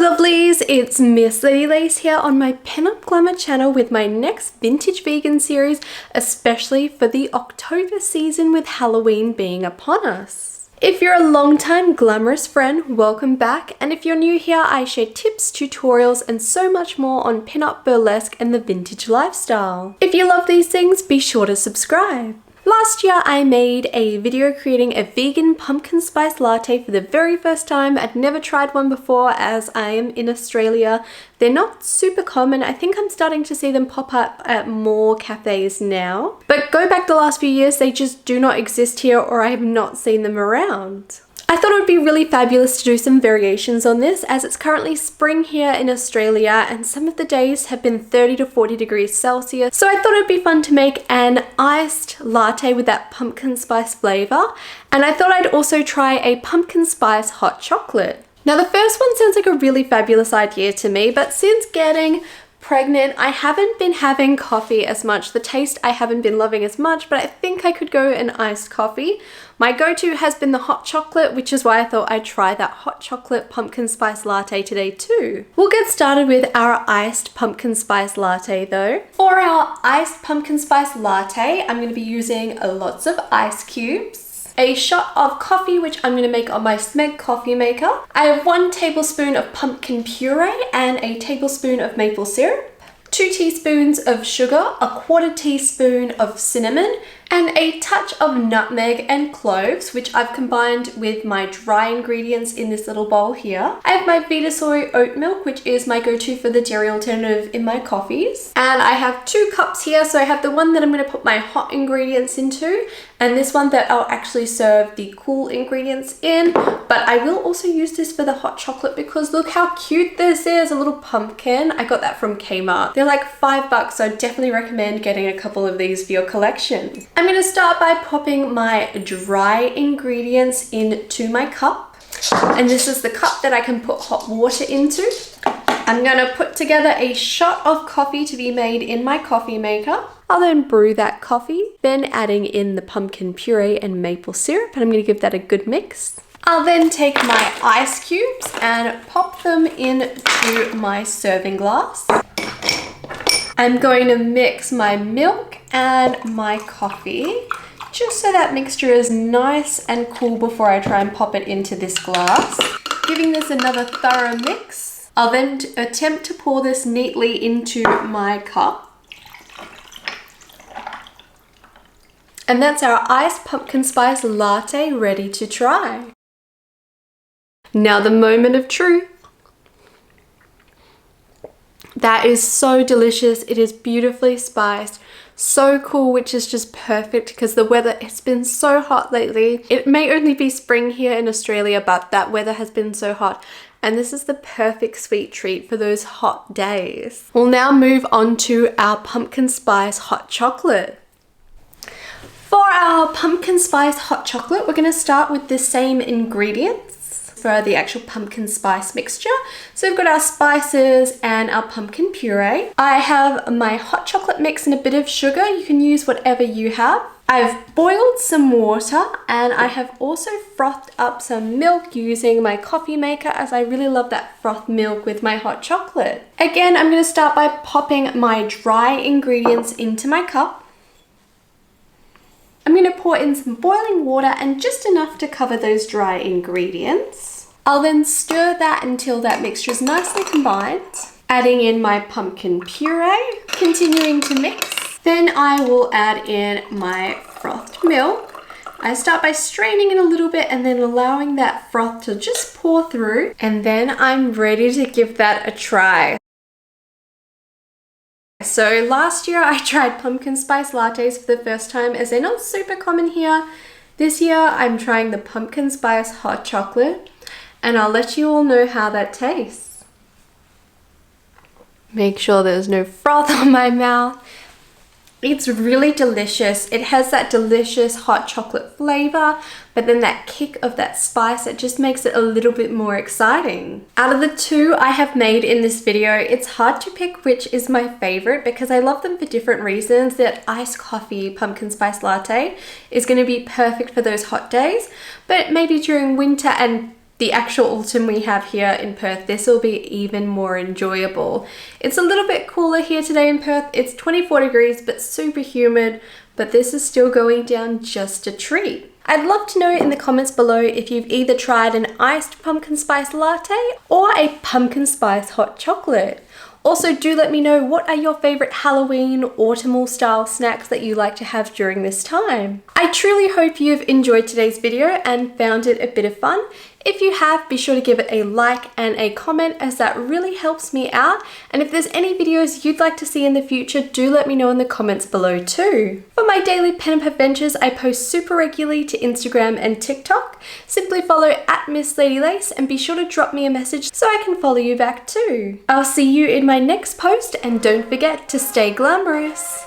lovelies, it's Miss Lady Lace here on my Pinup Glamour channel with my next vintage vegan series, especially for the October season with Halloween being upon us. If you're a long-time glamorous friend, welcome back, and if you're new here, I share tips, tutorials, and so much more on pinup, burlesque, and the vintage lifestyle. If you love these things, be sure to subscribe. Last year I made a video creating a vegan pumpkin spice latte for the very first time. I'd never tried one before as I am in Australia. They're not super common. I think I'm starting to see them pop up at more cafes now. But go back the last few years, they just do not exist here or I have not seen them around. I thought it would be really fabulous to do some variations on this as it's currently spring here in Australia and some of the days have been 30 to 40 degrees Celsius. So I thought it'd be fun to make an iced latte with that pumpkin spice flavor. And I thought I'd also try a pumpkin spice hot chocolate. Now the first one sounds like a really fabulous idea to me, but since getting pregnant, I haven't been having coffee as much. The taste I haven't been loving as much, but I think I could go an iced coffee. My go-to has been the hot chocolate, which is why I thought I'd try that hot chocolate pumpkin spice latte today too. We'll get started with our iced pumpkin spice latte though. For our iced pumpkin spice latte, I'm going to be using lots of ice cubes, a shot of coffee, which I'm going to make on my Smeg coffee maker. I have 1 tablespoon of pumpkin puree and a tablespoon of maple syrup, 2 teaspoons of sugar, a 1/4 teaspoon of cinnamon, and a touch of nutmeg and cloves, which I've combined with my dry ingredients in this little bowl here. I have my Vitasoy Oat Milk, which is my go-to for the dairy alternative in my coffees. And I have 2 cups here, so I have the one that I'm going to put my hot ingredients into, and this one that I'll actually serve the cool ingredients in. But I will also use this for the hot chocolate because look how cute this is, a little pumpkin. I got that from Kmart. They're like $5, so I definitely recommend getting a couple of these for your collection. I'm going to start by popping my dry ingredients into my cup. And this is the cup that I can put hot water into. I'm going to put together a shot of coffee to be made in my coffee maker. I'll then brew that coffee, then adding in the pumpkin puree and maple syrup, and I'm going to give that a good mix. I'll then take my ice cubes and pop them into my serving glass. I'm going to mix my milk and my coffee just so that mixture is nice and cool before I try and pop it into this glass. Giving this another thorough mix. I'll then attempt to pour this neatly into my cup. And that's our iced pumpkin spice latte ready to try. Now the moment of truth. That is so delicious. It is beautifully spiced, so cool, which is just perfect because the weather has been so hot lately. It may only be spring here in Australia, but that weather has been so hot. And this is the perfect sweet treat for those hot days. We'll now move on to our pumpkin spice hot chocolate. For our pumpkin spice hot chocolate, we're going to start with the same ingredients for the actual pumpkin spice mixture. So we've got our spices and our pumpkin puree. I have my hot chocolate mix and a bit of sugar. You can use whatever you have. I've boiled some water and I have also frothed up some milk using my coffee maker as I really love that froth milk with my hot chocolate. Again, I'm going to start by popping my dry ingredients into my cup. I'm going to pour in some boiling water and just enough to cover those dry ingredients. I'll then stir that until that mixture is nicely combined. Adding in my pumpkin puree, continuing to mix. Then I will add in my frothed milk. I start by straining it a little bit and then allowing that froth to just pour through. And then I'm ready to give that a try. So last year I tried pumpkin spice lattes for the first time as they're not super common here. This year I'm trying the pumpkin spice hot chocolate and I'll let you all know how that tastes. Make sure there's no froth on my mouth. It's really delicious. It has that delicious hot chocolate flavor, but then that kick of that spice, it just makes it a little bit more exciting. Out of the 2 I have made in this video, it's hard to pick which is my favorite because I love them for different reasons. That iced coffee pumpkin spice latte is going to be perfect for those hot days, but maybe during winter and the actual autumn we have here in Perth, this will be even more enjoyable. It's a little bit cooler here today in Perth. It's 24 degrees, but super humid, but this is still going down just a treat. I'd love to know in the comments below if you've either tried an iced pumpkin spice latte or a pumpkin spice hot chocolate. Also, do let me know what are your favorite Halloween autumnal style snacks that you like to have during this time. I truly hope you've enjoyed today's video and found it a bit of fun. If you have, be sure to give it a like and a comment, as that really helps me out. And if there's any videos you'd like to see in the future, do let me know in the comments below too. For my daily pinup adventures, I post super regularly to Instagram and TikTok. Simply follow @MissLadyLace and be sure to drop me a message so I can follow you back too. I'll see you in my next post, and don't forget to stay glamorous.